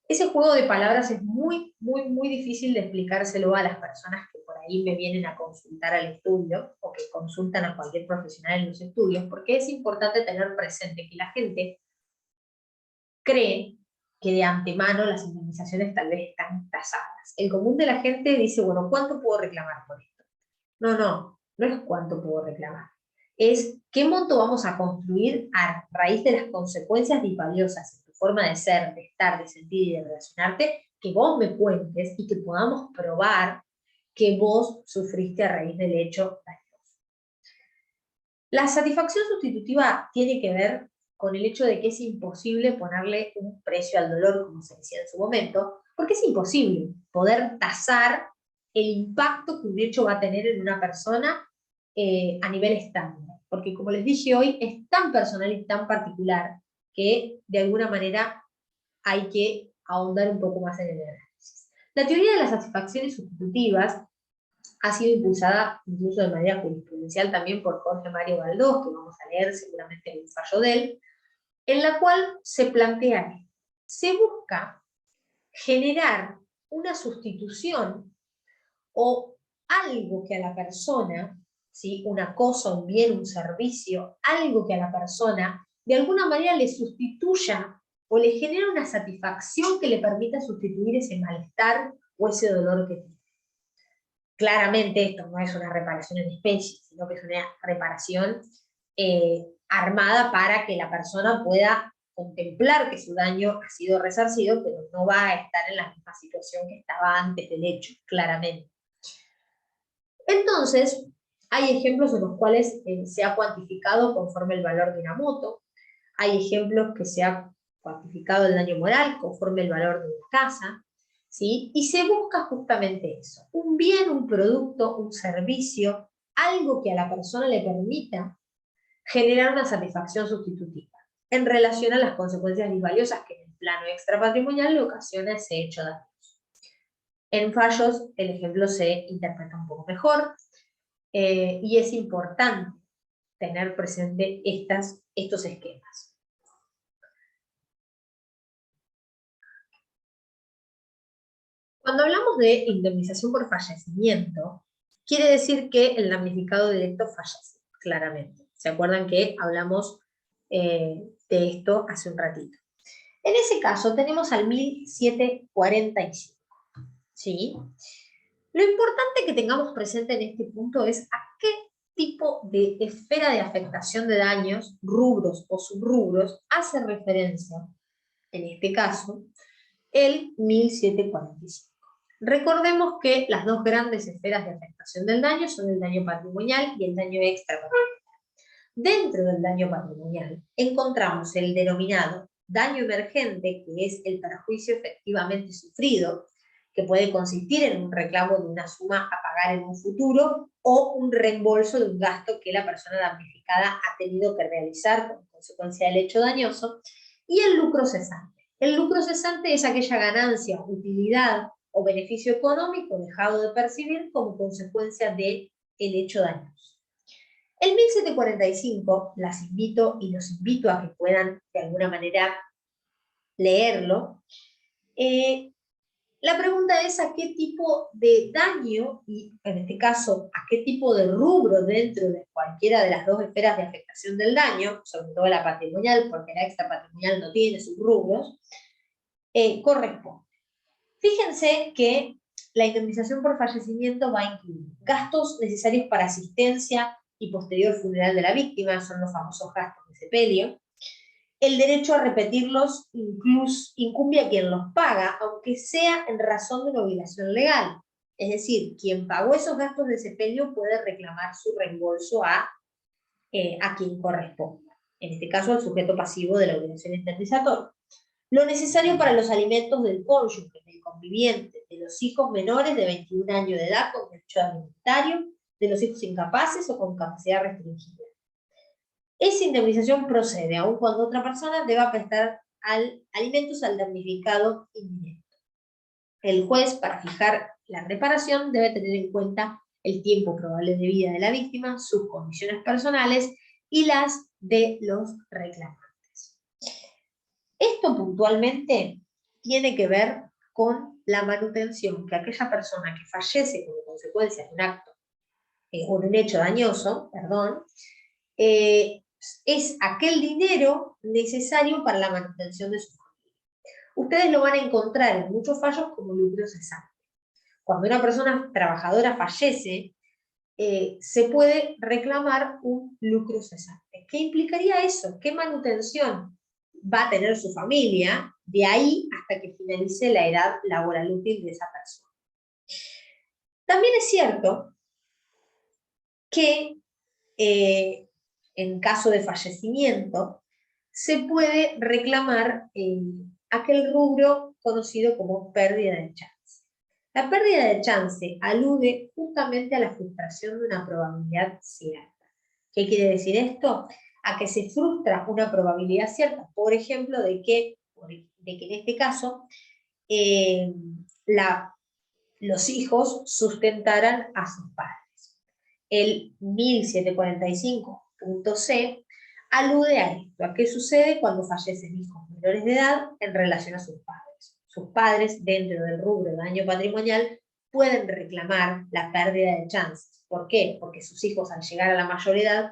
Ese juego de palabras es muy, muy, muy difícil de explicárselo a las personas que por ahí me vienen a consultar al estudio o que consultan a cualquier profesional en los estudios, porque es importante tener presente que la gente cree que de antemano las indemnizaciones tal vez están tasadas. El común de la gente dice, bueno, ¿cuánto puedo reclamar por esto? No es cuánto puedo reclamar. Es qué monto vamos a construir a raíz de las consecuencias disvaliosas en tu forma de ser, de estar, de sentir y de relacionarte, que vos me cuentes y que podamos probar que vos sufriste a raíz del hecho dañoso. La satisfacción sustitutiva tiene que ver con el hecho de que es imposible ponerle un precio al dolor, como se decía en su momento, porque es imposible poder tasar el impacto que un hecho va a tener en una persona a nivel estándar. Porque como les dije hoy, es tan personal y tan particular que de alguna manera hay que ahondar un poco más en el análisis. La teoría de las satisfacciones sustitutivas ha sido impulsada incluso de manera jurisprudencial también por Jorge Mario Galdós, que vamos a leer seguramente en un fallo de él, en la cual se plantea que se busca generar una sustitución o algo que a la persona, ¿sí? Una cosa, un bien, un servicio, algo que a la persona de alguna manera le sustituya o le genera una satisfacción que le permita sustituir ese malestar o ese dolor que tiene. Claramente esto no es una reparación en especie, sino que es una reparación armada para que la persona pueda contemplar que su daño ha sido resarcido, pero no va a estar en la misma situación que estaba antes del hecho, claramente. Entonces, hay ejemplos en los cuales se ha cuantificado conforme el valor de una moto, hay ejemplos que se ha cuantificado el daño moral conforme el valor de una casa, ¿sí? Y se busca justamente eso, un bien, un producto, un servicio, algo que a la persona le permita generar una satisfacción sustitutiva en relación a las consecuencias disvaliosas que en el plano extrapatrimonial le ocasiona ese hecho dañoso. En fallos el ejemplo se interpreta un poco mejor y es importante tener presente estos esquemas. Cuando hablamos de indemnización por fallecimiento, quiere decir que el damnificado directo fallece, claramente. ¿Se acuerdan que hablamos de esto hace un ratito? En ese caso tenemos al 1745, ¿sí? Lo importante que tengamos presente en este punto es a qué tipo de esfera de afectación de daños, rubros o subrubros, hace referencia, en este caso, el 1745. Recordemos que las dos grandes esferas de afectación del daño son el daño patrimonial y el daño extrapatrimonial. Dentro del daño patrimonial encontramos el denominado daño emergente, que es el perjuicio efectivamente sufrido, que puede consistir en un reclamo de una suma a pagar en un futuro o un reembolso de un gasto que la persona damnificada ha tenido que realizar como consecuencia del hecho dañoso, y el lucro cesante. El lucro cesante es aquella ganancia, utilidad o beneficio económico dejado de percibir como consecuencia del hecho dañoso. El 1745, las invito y los invito a que puedan de alguna manera leerlo. La pregunta es a qué tipo de daño, y en este caso a qué tipo de rubro dentro de cualquiera de las dos esferas de afectación del daño, sobre todo la patrimonial, porque la extrapatrimonial no tiene sus rubros, corresponde. Fíjense que la indemnización por fallecimiento va a incluir gastos necesarios para asistencia y posterior funeral de la víctima, son los famosos gastos de sepelio. El derecho a repetirlos incumbe a quien los paga, aunque sea en razón de una obligación legal. Es decir, quien pagó esos gastos de sepelio puede reclamar su reembolso a quien corresponda. En este caso, al sujeto pasivo de la obligación indemnizatoria. Lo necesario para los alimentos del cónyuge, del conviviente, de los hijos menores de 21 años de edad con derecho alimentario, de los hijos incapaces o con capacidad restringida. Esa indemnización procede aun cuando otra persona deba prestar alimentos al damnificado indirecto. El juez, para fijar la reparación, debe tener en cuenta el tiempo probable de vida de la víctima, sus condiciones personales y las de los reclamantes. Esto puntualmente tiene que ver con la manutención que aquella persona que fallece como consecuencia de un acto o de un hecho dañoso, es aquel dinero necesario para la manutención de su familia. Ustedes lo van a encontrar en muchos fallos como lucro cesante. Cuando una persona trabajadora fallece, se puede reclamar un lucro cesante. ¿Qué implicaría eso? ¿Qué manutención va a tener su familia de ahí hasta que finalice la edad laboral útil de esa persona? También es cierto que en caso de fallecimiento se puede reclamar aquel rubro conocido como pérdida de chance. La pérdida de chance alude justamente a la frustración de una probabilidad cierta. ¿Qué quiere decir esto? A que se frustra una probabilidad cierta, por ejemplo, de que en este caso los hijos sustentaran a sus padres. El 1745.c alude a esto, a qué sucede cuando fallecen hijos menores de edad en relación a sus padres. Sus padres, dentro del rubro de daño patrimonial, pueden reclamar la pérdida de chances. ¿Por qué? Porque sus hijos, al llegar a la mayoría edad,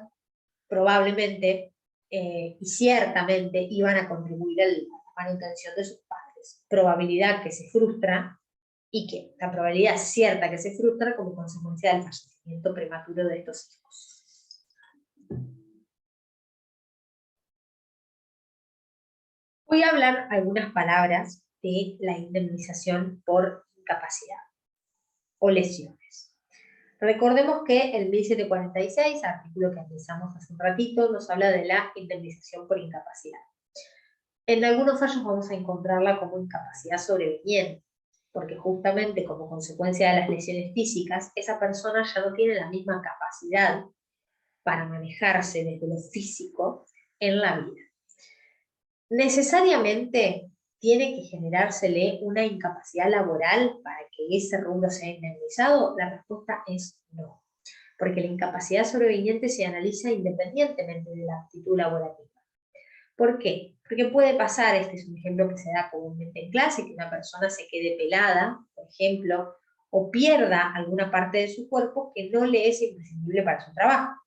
probablemente y ciertamente iban a contribuir a la manutención de sus padres. Probabilidad que se frustra, y que la probabilidad cierta que se frustra como consecuencia del fallecimiento prematuro de estos hijos. Voy a hablar algunas palabras de la indemnización por incapacidad o lesiones. Recordemos que el 1746, artículo que analizamos hace un ratito, nos habla de la indemnización por incapacidad. En algunos fallos vamos a encontrarla como incapacidad sobreviniente, porque justamente como consecuencia de las lesiones físicas, esa persona ya no tiene la misma capacidad para manejarse desde lo físico en la vida. ¿Necesariamente tiene que generársele una incapacidad laboral para que ese rubro sea indemnizado? La respuesta es no, porque la incapacidad sobreviniente se analiza independientemente de la aptitud laborativa. ¿Por qué? Porque puede pasar, este es un ejemplo que se da comúnmente en clase, que una persona se quede pelada, por ejemplo, o pierda alguna parte de su cuerpo que no le es imprescindible para su trabajo.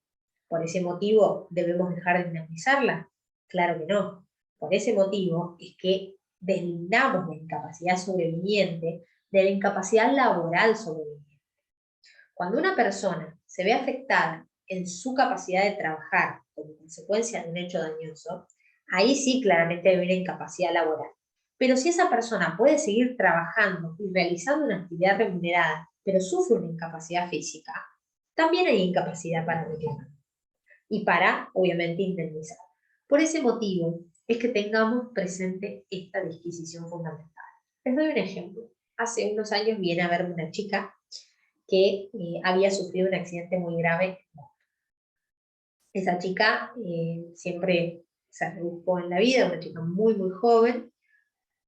¿Por ese motivo debemos dejar de indemnizarla? Claro que no. Por ese motivo es que deslindamos la incapacidad sobreviniente de la incapacidad laboral sobreviniente. Cuando una persona se ve afectada en su capacidad de trabajar como consecuencia de un hecho dañoso, ahí sí claramente hay una incapacidad laboral. Pero si esa persona puede seguir trabajando y realizando una actividad remunerada, pero sufre una incapacidad física, también hay incapacidad para reclamar y para, obviamente, indemnizar. Por ese motivo es que tengamos presente esta disquisición fundamental. Les doy un ejemplo. Hace unos años viene a verme una chica que había sufrido un accidente muy grave. Esa chica siempre se rebuscó en la vida, una chica muy, muy joven,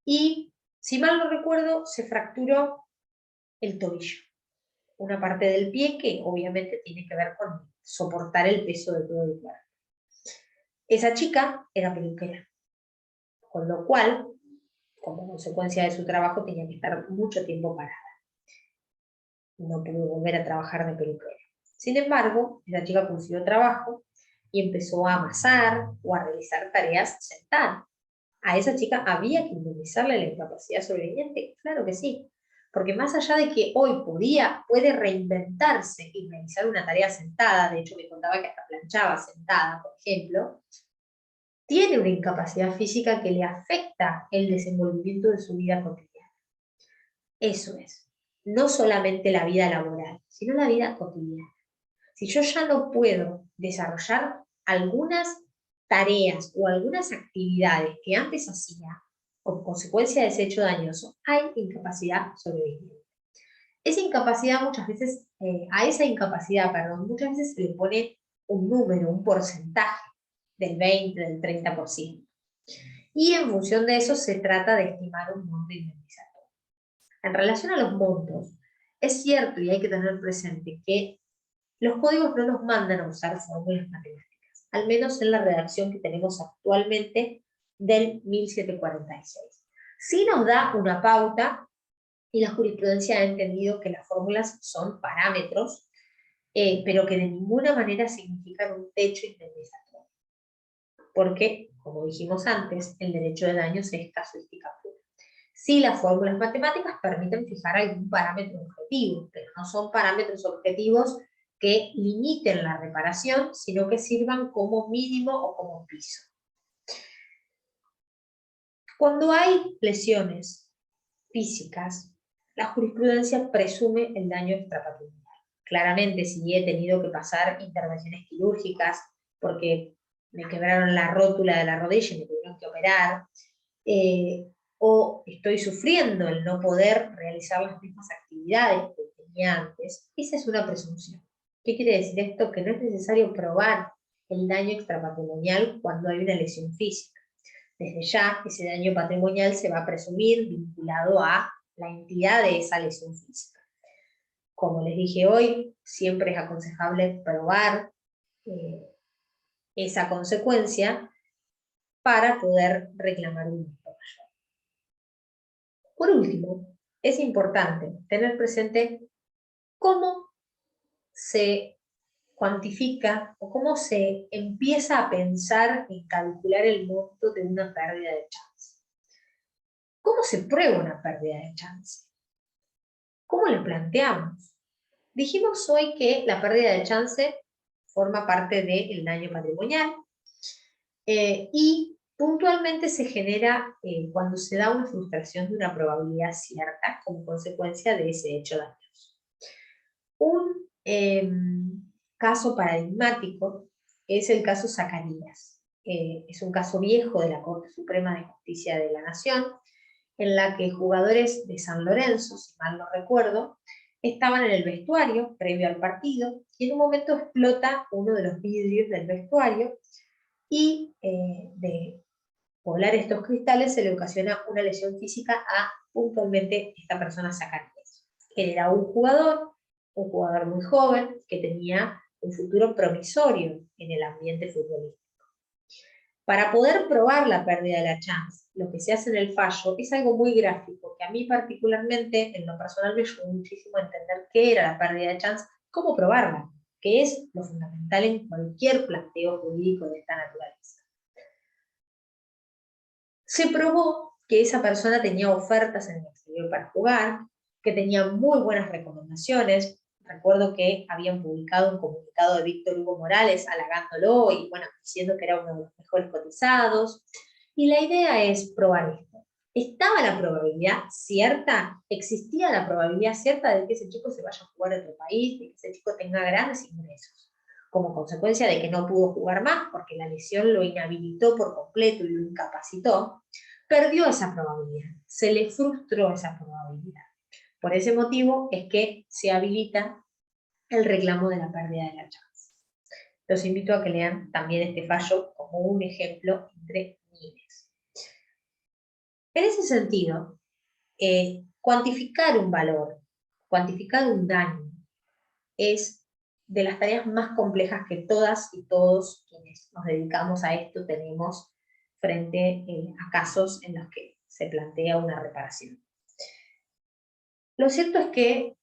y si mal no recuerdo, se fracturó el tobillo, una parte del pie que obviamente tiene que ver con soportar el peso de todo el cuerpo. Esa chica era peluquera, con lo cual, como consecuencia de su trabajo, tenía que estar mucho tiempo parada. No pudo volver a trabajar de peluquera. Sin embargo, esa chica consiguió trabajo y empezó a amasar o a realizar tareas sentada. ¿A esa chica había que indemnizarle la incapacidad sobreviviente? Claro que sí, porque más allá de que hoy puede reinventarse y realizar una tarea sentada, de hecho me contaba que hasta planchaba sentada, por ejemplo, tiene una incapacidad física que le afecta el desenvolvimiento de su vida cotidiana. Eso es, no solamente la vida laboral, sino la vida cotidiana. Si yo ya no puedo desarrollar algunas tareas o algunas actividades que antes hacía, como consecuencia de ese hecho dañoso, hay incapacidad sobreviviente. Esa incapacidad muchas veces, a esa incapacidad, perdón, muchas veces se le pone un número, un porcentaje del 20, del 30%. Y en función de eso se trata de estimar un monto indemnizatorio. En relación a los montos, es cierto y hay que tener presente que los códigos no nos mandan a usar fórmulas matemáticas, al menos en la redacción que tenemos actualmente del 1746. Sí nos da una pauta y la jurisprudencia ha entendido que las fórmulas son parámetros, pero que de ninguna manera significan un techo indemnizatorio, porque, como dijimos antes, el derecho de daños es casuística pura. Sí, las fórmulas matemáticas permiten fijar algún parámetro objetivo, pero no son parámetros objetivos que limiten la reparación, sino que sirvan como mínimo o como piso. Cuando hay lesiones físicas, la jurisprudencia presume el daño extrapatrimonial. Claramente, si he tenido que pasar intervenciones quirúrgicas porque me quebraron la rótula de la rodilla y me tuvieron que operar, o estoy sufriendo el no poder realizar las mismas actividades que tenía antes, esa es una presunción. ¿Qué quiere decir esto? Que no es necesario probar el daño extrapatrimonial cuando hay una lesión física. Desde ya, ese daño patrimonial se va a presumir vinculado a la entidad de esa lesión física. Como les dije hoy, siempre es aconsejable probar esa consecuencia para poder reclamar un monto mayor. Por último, es importante tener presente cómo se cuantifica o cómo se empieza a pensar en calcular el monto de una pérdida de chance. ¿Cómo se prueba una pérdida de chance? ¿Cómo lo planteamos? Dijimos hoy que la pérdida de chance forma parte del daño patrimonial y puntualmente se genera cuando se da una frustración de una probabilidad cierta como consecuencia de ese hecho dañoso. Un caso paradigmático es el caso Zacarías. Es un caso viejo de la Corte Suprema de Justicia de la Nación, en la que jugadores de San Lorenzo, si mal no recuerdo, estaban en el vestuario previo al partido y en un momento explota uno de los vidrios del vestuario y de volar estos cristales se le ocasiona una lesión física a puntualmente esta persona Zacarías. Él era un jugador muy joven que tenía un futuro promisorio en el ambiente futbolístico. Para poder probar la pérdida de la chance, lo que se hace en el fallo es algo muy gráfico, que a mí particularmente, en lo personal, me ayudó muchísimo a entender qué era la pérdida de chance, cómo probarla, que es lo fundamental en cualquier planteo jurídico de esta naturaleza. Se probó que esa persona tenía ofertas en el exterior para jugar, que tenía muy buenas recomendaciones. Recuerdo que habían publicado un comunicado de Víctor Hugo Morales halagándolo y bueno, diciendo que era uno de los mejores cotizados. Y la idea es probar esto. ¿estaba la probabilidad cierta? ¿Existía la probabilidad cierta de que ese chico se vaya a jugar a otro país, de que ese chico tenga grandes ingresos? Como consecuencia de que no pudo jugar más porque la lesión lo inhabilitó por completo y lo incapacitó, perdió esa probabilidad, se le frustró esa probabilidad. Por ese motivo es que se habilita el reclamo de la pérdida de la chance. Los invito a que lean también este fallo como un ejemplo entre miles. En ese sentido, cuantificar un valor, cuantificar un daño, es de las tareas más complejas que todas y todos quienes nos dedicamos a esto tenemos frente a casos en los que se plantea una reparación. Lo cierto es que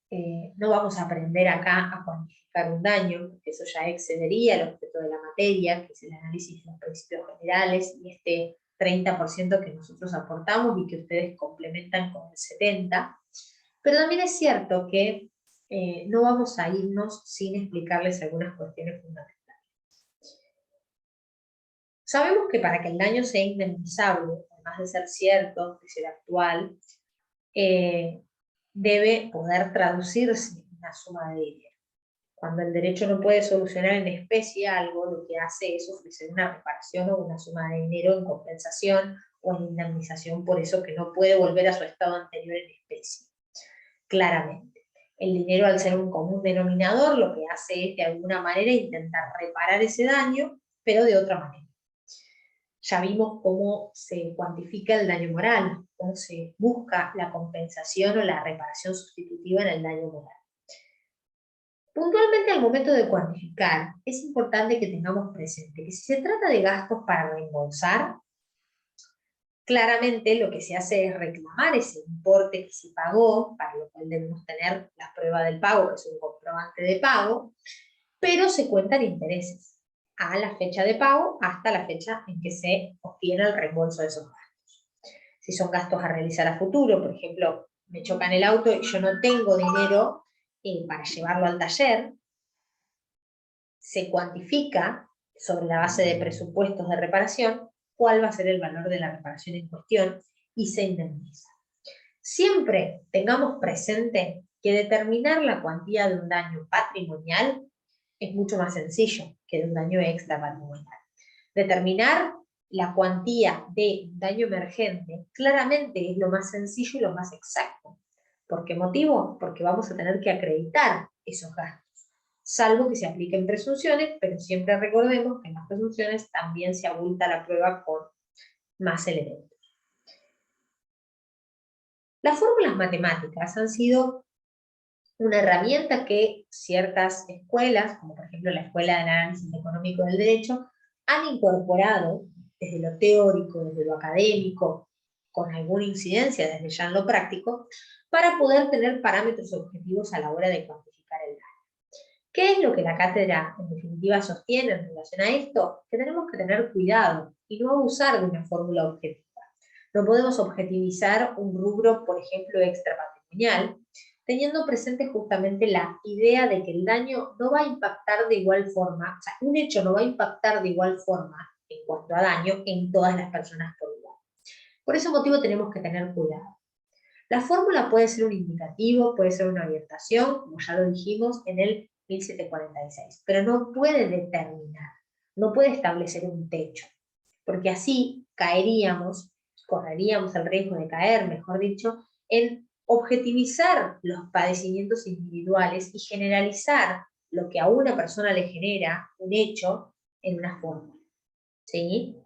no vamos a aprender acá a cuantificar un daño, porque eso ya excedería el objeto de la materia, que es el análisis de los principios generales, y este 30% que nosotros aportamos y que ustedes complementan con el 70%. Pero también es cierto que no vamos a irnos sin explicarles algunas cuestiones fundamentales. Sabemos que para que el daño sea indemnizable, además de ser cierto, de ser actual, debe poder traducirse en una suma de dinero. Cuando el derecho no puede solucionar en especie algo, lo que hace es ofrecer una reparación o una suma de dinero en compensación o en indemnización por eso que no puede volver a su estado anterior en especie. Claramente. El dinero, al ser un común denominador, lo que hace es de alguna manera intentar reparar ese daño, pero de otra manera. Ya vimos cómo se cuantifica el daño moral, cómo se busca la compensación o la reparación sustitutiva en el daño moral. Puntualmente al momento de cuantificar, es importante que tengamos presente que si se trata de gastos para reembolsar, claramente lo que se hace es reclamar ese importe que se pagó, para lo cual debemos tener la prueba del pago, que es un comprobante de pago, pero se cuentan intereses a la fecha de pago hasta la fecha en que se obtiene el reembolso de esos gastos. Si son gastos a realizar a futuro, por ejemplo, me chocan el auto y yo no tengo dinero para llevarlo al taller, se cuantifica sobre la base de presupuestos de reparación cuál va a ser el valor de la reparación en cuestión y se indemniza. Siempre tengamos presente que determinar la cuantía de un daño patrimonial es mucho más sencillo que de un daño extra patrimonial. Determinar la cuantía de daño emergente claramente es lo más sencillo y lo más exacto. ¿Por qué motivo? Porque vamos a tener que acreditar esos gastos, salvo que se apliquen presunciones, pero siempre recordemos que en las presunciones también se abulta la prueba con más elementos. Las fórmulas matemáticas han sido una herramienta que ciertas escuelas, como por ejemplo la Escuela de Análisis Económico del Derecho, han incorporado desde lo teórico, desde lo académico, con alguna incidencia desde ya en lo práctico, para poder tener parámetros objetivos a la hora de cuantificar el daño. ¿Qué es lo que la cátedra en definitiva sostiene en relación a esto? Que tenemos que tener cuidado y no abusar de una fórmula objetiva. No podemos objetivizar un rubro, por ejemplo, extrapatrimonial, teniendo presente justamente la idea de que el daño no va a impactar de igual forma, o sea, un hecho no va a impactar de igual forma en cuanto a daño en todas las personas por igual. Por ese motivo tenemos que tener cuidado. La fórmula puede ser un indicativo, puede ser una orientación, como ya lo dijimos en el 1746, pero no puede determinar, no puede establecer un techo, porque así correríamos el riesgo de caer, mejor dicho, en objetivizar los padecimientos individuales y generalizar lo que a una persona le genera un hecho en una fórmula. ¿Sí?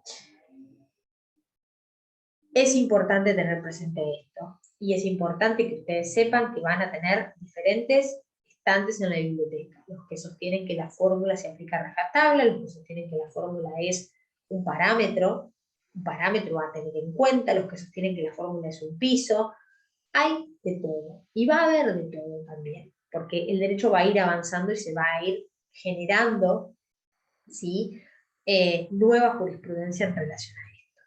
Es importante tener presente esto y es importante que ustedes sepan que van a tener diferentes estantes en la biblioteca. Los que sostienen que la fórmula se aplica a rajatabla, los que sostienen que la fórmula es un parámetro a tener en cuenta, los que sostienen que la fórmula es un piso. Hay de todo y va a haber de todo también, porque el derecho va a ir avanzando y se va a ir generando, ¿sí? Nueva jurisprudencia en relación a esto.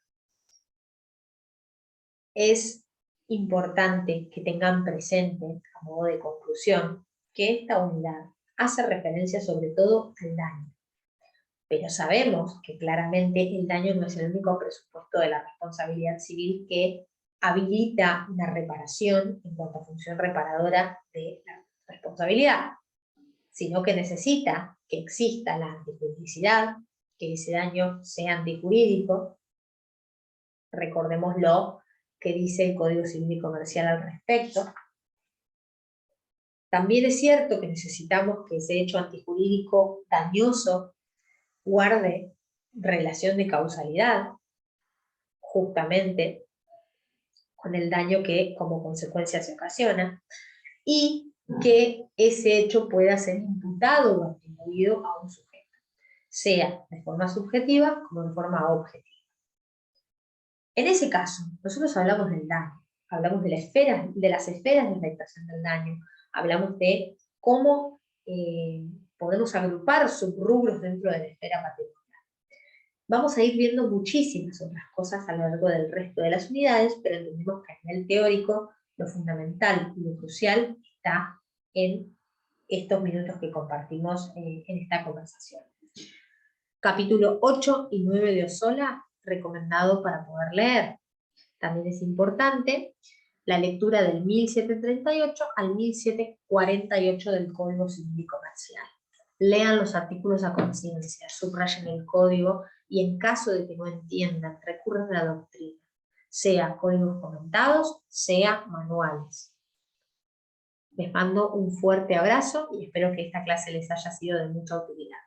Es importante que tengan presente, a modo de conclusión, que esta unidad hace referencia sobre todo al daño. Pero sabemos que claramente el daño no es el único presupuesto de la responsabilidad civil que habilita una reparación en cuanto a función reparadora de la responsabilidad, sino que necesita que exista la antijuridicidad, que ese daño sea antijurídico. Recordemos lo que dice el Código Civil y Comercial al respecto. También es cierto que necesitamos que ese hecho antijurídico dañoso guarde relación de causalidad, justamente con el daño que como consecuencia se ocasiona, y que ese hecho pueda ser imputado o atribuido a un sujeto, sea de forma subjetiva como de forma objetiva. En ese caso, nosotros hablamos del daño, hablamos de las esferas de afectación del daño, hablamos de cómo podemos agrupar subrubros dentro de la esfera patrimonial. Vamos a ir viendo muchísimas otras cosas a lo largo del resto de las unidades, pero entendemos que a nivel teórico lo fundamental y lo crucial está en estos minutos que compartimos en esta conversación. Capítulo 8 y 9 de Ossola, recomendado para poder leer. También es importante la lectura del 1738 al 1748 del Código Civil y Comercial. Lean los artículos a conciencia, subrayen el código y en caso de que no entiendan, recurran a la doctrina, sea códigos comentados, sea manuales. Les mando un fuerte abrazo y espero que esta clase les haya sido de mucha utilidad.